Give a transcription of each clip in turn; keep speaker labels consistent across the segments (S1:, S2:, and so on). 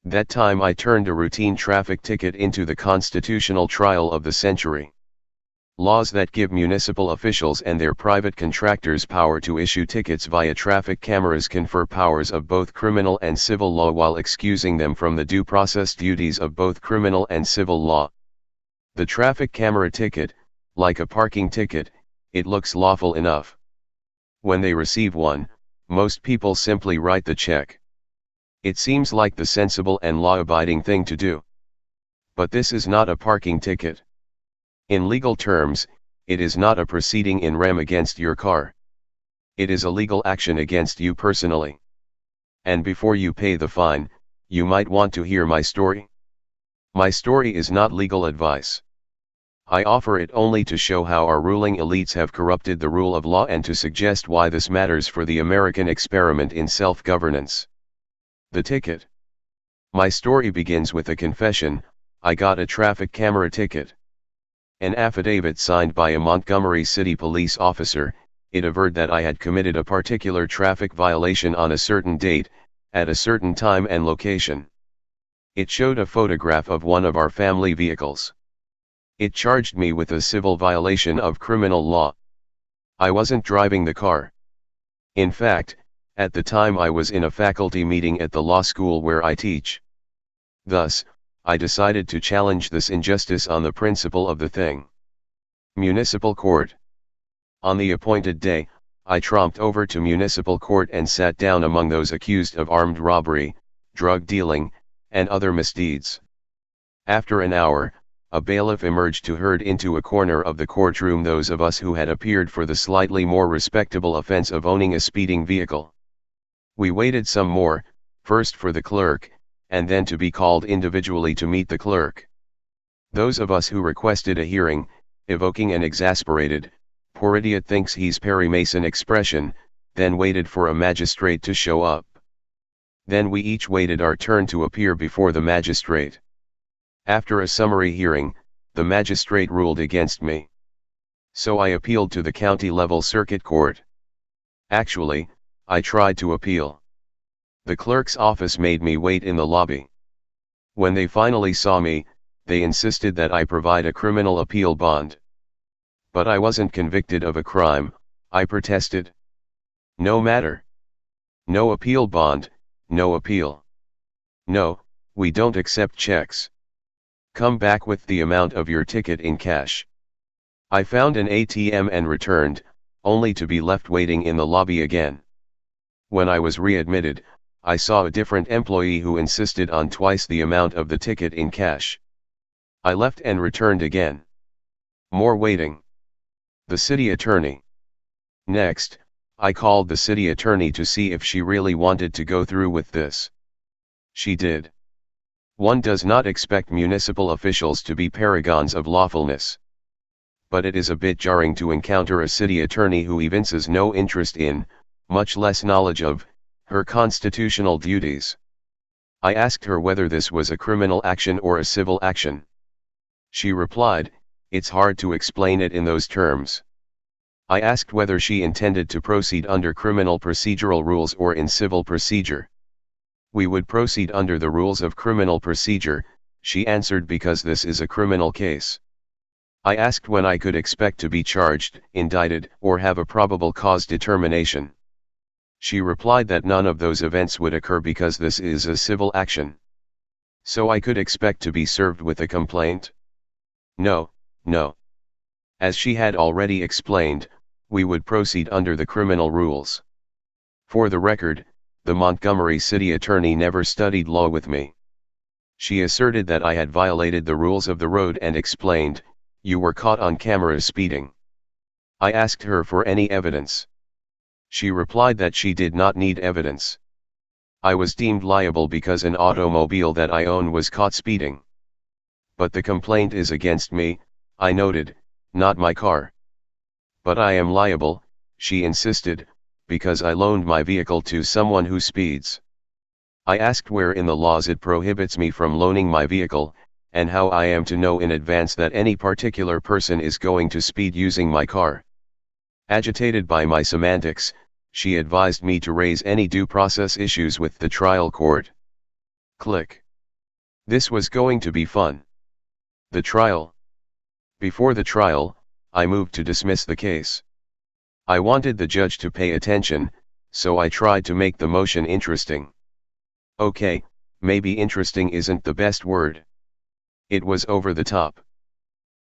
S1: That time I turned a routine traffic ticket into the constitutional trial of the century. Laws that give municipal officials and their private contractors power to issue tickets via traffic cameras confer powers of both criminal and civil law while excusing them from the due process duties of both criminal and civil law. The traffic camera ticket, like a parking ticket, it looks lawful enough. When they receive one, most people simply write the check. It seems like the sensible and law-abiding thing to do. But this is not a parking ticket. In legal terms, it is not a proceeding in rem against your car. It is a legal action against you personally. And before you pay the fine, you might want to hear my story. My story is not legal advice. I offer it only to show how our ruling elites have corrupted the rule of law and to suggest why this matters for the American experiment in self-governance. The ticket. My story begins with a confession. I got a traffic camera ticket. An affidavit signed by a Montgomery City police officer, it averred that I had committed a particular traffic violation on a certain date, at a certain time and location. It showed a photograph of one of our family vehicles. It charged me with a civil violation of criminal law. I wasn't driving the car. In fact, at the time I was in a faculty meeting at the law school where I teach. Thus, I decided to challenge this injustice on the principle of the thing. Municipal Court. On the appointed day, I tromped over to municipal court and sat down among those accused of armed robbery, drug dealing, and other misdeeds. After an hour, a bailiff emerged to herd into a corner of the courtroom those of us who had appeared for the slightly more respectable offense of owning a speeding vehicle. We waited some more, first for the clerk, and then to be called individually to meet the clerk. Those of us who requested a hearing, evoking an exasperated, "poor idiot thinks he's Perry Mason" expression, then waited for a magistrate to show up. Then we each waited our turn to appear before the magistrate. After a summary hearing, the magistrate ruled against me. So I appealed to the county-level circuit court. Actually, I tried to appeal. The clerk's office made me wait in the lobby. When they finally saw me, they insisted that I provide a criminal appeal bond. But I wasn't convicted of a crime, I protested. No matter. No appeal bond, no appeal. No, we don't accept checks. Come back with the amount of your ticket in cash. I found an ATM and returned, only to be left waiting in the lobby again. When I was readmitted, I saw a different employee who insisted on twice the amount of the ticket in cash. I left and returned again. More waiting. The city attorney. Next, I called the city attorney to see if she really wanted to go through with this. She did. One does not expect municipal officials to be paragons of lawfulness. But it is a bit jarring to encounter a city attorney who evinces no interest in, much less knowledge of, her constitutional duties. I asked her whether this was a criminal action or a civil action. She replied, "It's hard to explain it in those terms." I asked whether she intended to proceed under criminal procedural rules or in civil procedure. "We would proceed under the rules of criminal procedure," she answered, "because this is a criminal case." I asked when I could expect to be charged, indicted, or have a probable cause determination. She replied that none of those events would occur because this is a civil action. So I could expect to be served with a complaint? No. As she had already explained, we would proceed under the criminal rules. For the record, the Montgomery City Attorney never studied law with me. She asserted that I had violated the rules of the road and explained, "You were caught on camera speeding." I asked her for any evidence. She replied that she did not need evidence. I was deemed liable because an automobile that I own was caught speeding. But the complaint is against me, I noted, not my car. But I am liable, she insisted, because I loaned my vehicle to someone who speeds. I asked where in the laws it prohibits me from loaning my vehicle, and how I am to know in advance that any particular person is going to speed using my car. Agitated by my semantics, she advised me to raise any due process issues with the trial court. Click. This was going to be fun. The trial. Before the trial, I moved to dismiss the case. I wanted the judge to pay attention, so I tried to make the motion interesting. Okay, maybe interesting isn't the best word. It was over the top.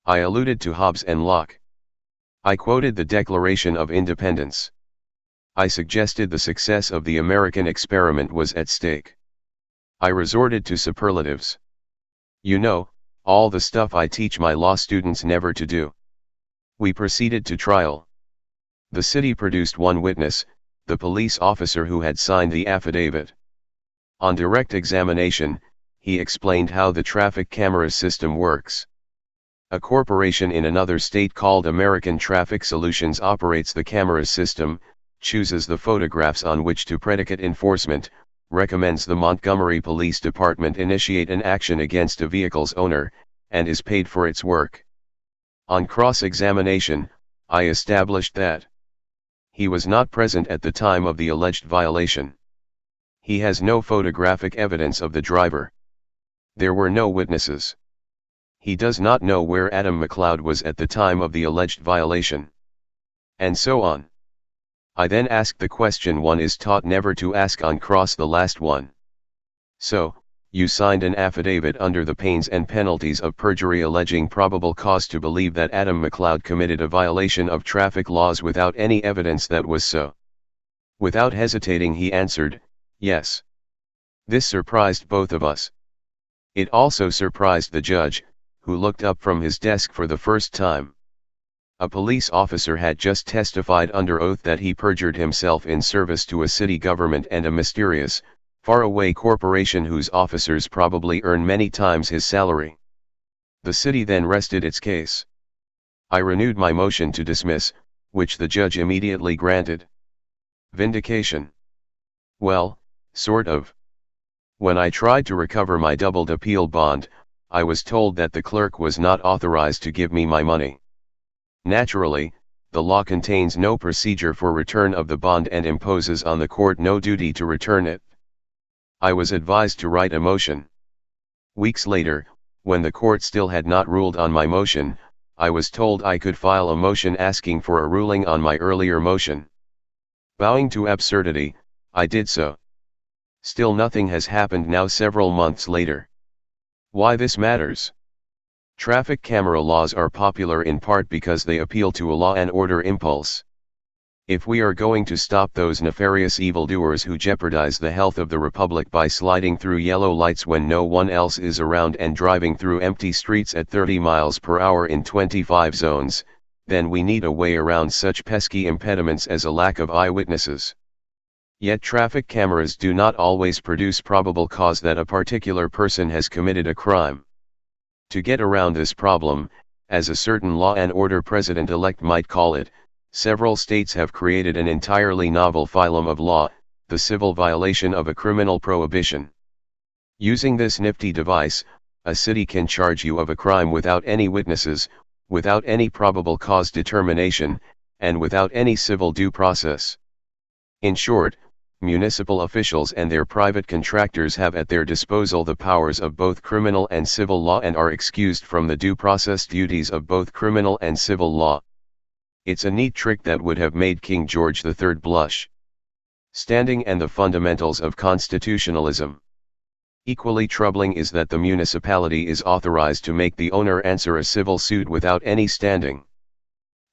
S1: I alluded to Hobbes and Locke. I quoted the Declaration of Independence. I suggested the success of the American experiment was at stake. I resorted to superlatives. You know, all the stuff I teach my law students never to do. We proceeded to trial. The city produced one witness, the police officer who had signed the affidavit. On direct examination, he explained how the traffic camera system works. A corporation in another state called American Traffic Solutions operates the camera system, chooses the photographs on which to predicate enforcement, recommends the Montgomery Police Department initiate an action against a vehicle's owner, and is paid for its work. On cross-examination, I established that he was not present at the time of the alleged violation. He has no photographic evidence of the driver. There were no witnesses. He does not know where Adam McLeod was at the time of the alleged violation. And so on. I then asked the question one is taught never to ask on cross, the last one. So, you signed an affidavit under the pains and penalties of perjury alleging probable cause to believe that Adam McLeod committed a violation of traffic laws without any evidence that was so. Without hesitating he answered, yes. This surprised both of us. It also surprised the judge, who looked up from his desk for the first time. A police officer had just testified under oath that he perjured himself in service to a city government and a mysterious, faraway corporation whose officers probably earn many times his salary. The city then rested its case. I renewed my motion to dismiss, which the judge immediately granted. Vindication. Well, sort of. When I tried to recover my doubled appeal bond, I was told that the clerk was not authorized to give me my money. Naturally, the law contains no procedure for return of the bond and imposes on the court no duty to return it. I was advised to write a motion. Weeks later, when the court still had not ruled on my motion, I was told I could file a motion asking for a ruling on my earlier motion. Bowing to absurdity, I did so. Still nothing has happened now several months later. Why this matters? Traffic camera laws are popular in part because they appeal to a law and order impulse. If we are going to stop those nefarious evildoers who jeopardize the health of the Republic by sliding through yellow lights when no one else is around and driving through empty streets at 30 miles per hour in 25 zones, then we need a way around such pesky impediments as a lack of eyewitnesses. Yet traffic cameras do not always produce probable cause that a particular person has committed a crime. To get around this problem, as a certain law and order president-elect might call it, several states have created an entirely novel phylum of law, the civil violation of a criminal prohibition. Using this nifty device, a city can charge you of a crime without any witnesses, without any probable cause determination, and without any civil due process. In short, municipal officials and their private contractors have at their disposal the powers of both criminal and civil law and are excused from the due process duties of both criminal and civil law. It's a neat trick that would have made King George III blush. Standing and the fundamentals of constitutionalism. Equally troubling is that the municipality is authorized to make the owner answer a civil suit without any standing.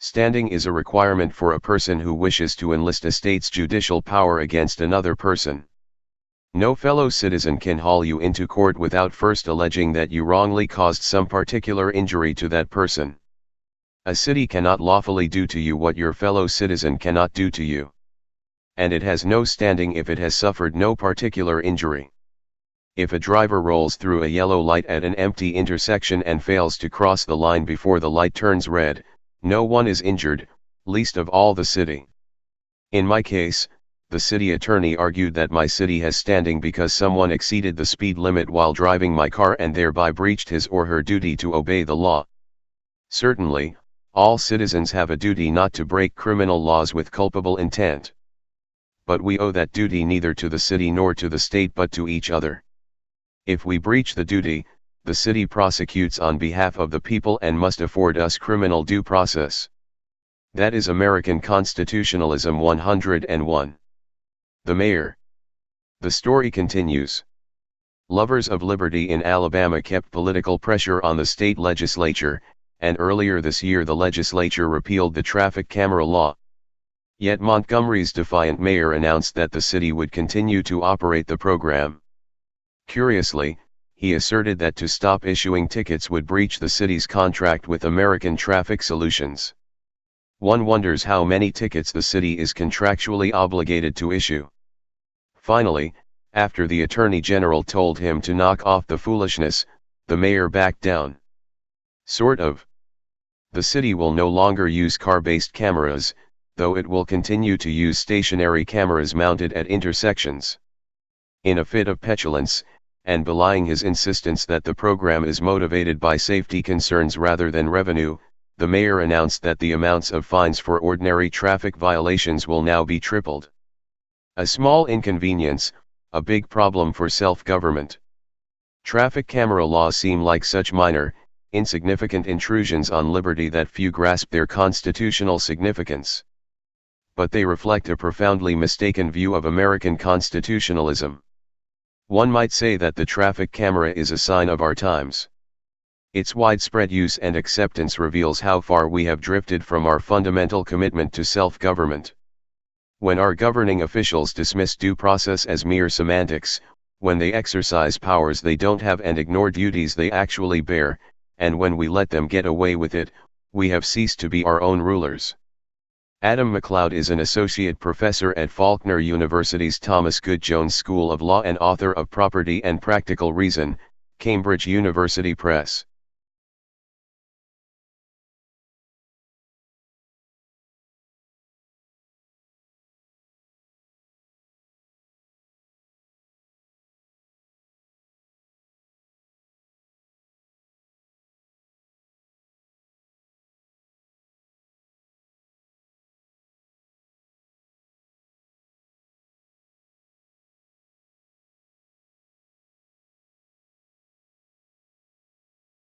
S1: Standing is a requirement for a person who wishes to enlist a state's judicial power against another person. No fellow citizen can haul you into court without first alleging that you wrongly caused some particular injury to that person. A city cannot lawfully do to you what your fellow citizen cannot do to you. And it has no standing if it has suffered no particular injury. If a driver rolls through a yellow light at an empty intersection and fails to cross the line before the light turns red, no one is injured, least of all the city. In my case, the city attorney argued that my city has standing because someone exceeded the speed limit while driving my car and thereby breached his or her duty to obey the law. Certainly, all citizens have a duty not to break criminal laws with culpable intent. But we owe that duty neither to the city nor to the state but to each other. If we breach the duty, the city prosecutes on behalf of the people and must afford us criminal due process. That is American constitutionalism 101. The mayor. The story continues. Lovers of liberty in Alabama kept political pressure on the state legislature, and earlier this year the legislature repealed the traffic camera law. Yet Montgomery's defiant mayor announced that the city would continue to operate the program. Curiously, he asserted that to stop issuing tickets would breach the city's contract with American Traffic Solutions. One wonders how many tickets the city is contractually obligated to issue. Finally, after the Attorney General told him to knock off the foolishness, the mayor backed down. Sort of. The city will no longer use car-based cameras, though it will continue to use stationary cameras mounted at intersections. In a fit of petulance, and belying his insistence that the program is motivated by safety concerns rather than revenue, the mayor announced that the amounts of fines for ordinary traffic violations will now be tripled. A small inconvenience, a big problem for self-government. Traffic camera laws seem like such minor, insignificant intrusions on liberty that few grasp their constitutional significance. But they reflect a profoundly mistaken view of American constitutionalism. One might say that the traffic camera is a sign of our times. Its widespread use and acceptance reveals how far we have drifted from our fundamental commitment to self-government. When our governing officials dismiss due process as mere semantics, when they exercise powers they don't have and ignore duties they actually bear, and when we let them get away with it, we have ceased to be our own rulers. Adam MacLeod is an associate professor at Faulkner University's Thomas Good Jones School of Law and author of Property and Practical Reason, Cambridge University Press.